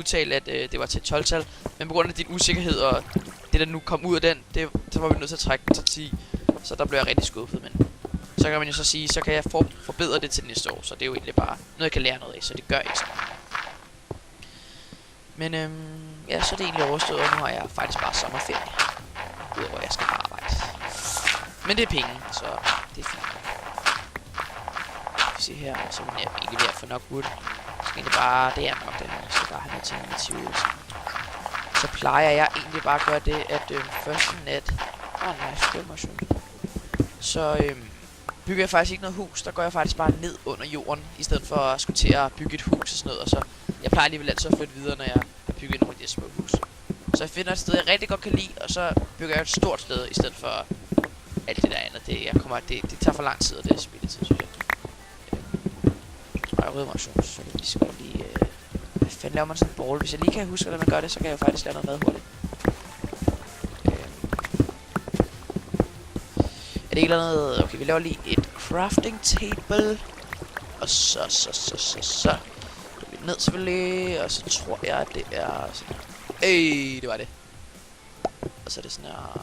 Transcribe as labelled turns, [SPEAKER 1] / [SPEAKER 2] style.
[SPEAKER 1] udtale, at det var til et 12-tal, men på grund af din usikkerhed og det, der nu kom ud af den, så var vi nødt til at trække den til 10. Så der blev jeg rigtig skuffet, men så kan man jo så sige, så kan jeg forbedre det til næste år, så det er jo egentlig bare noget, jeg kan lære noget af, så det gør ikke så meget. Men ja, så er det egentlig overstået, og nu har jeg faktisk bare sommerferie, udover at jeg skal arbejde. Men det er penge, så det er fint. Vi ser her, så er jeg egentlig ved at få nok wood. Så egentlig bare, det er nok det her, så bare have noget til en så plejer jeg egentlig bare at gøre det, at første nat, så bygger jeg faktisk ikke noget hus, der går jeg faktisk bare ned under jorden, i stedet for at skulle til at bygge et hus og sådan noget, og så jeg plejer alligevel altid at flytte videre, når jeg har bygget nogle af de små hus. Så jeg finder et sted, jeg rigtig godt kan lide, og så bygger jeg et stort sted, i stedet for alt det der andet. Det tager for lang tid, og det er spilletid, synes jeg. Og jeg rydder mig så vi skal lige... hvad fanden laver man sådan en ball? Hvis jeg lige kan huske, hvordan man gør det, så kan jeg jo faktisk lave noget mad hurtigt. Er det ikke noget... Okay, vi laver lige et crafting table. Og så går vi ned selvfølgelig. Og så tror jeg, at det er sådan... det var det. Og så er det sådan her...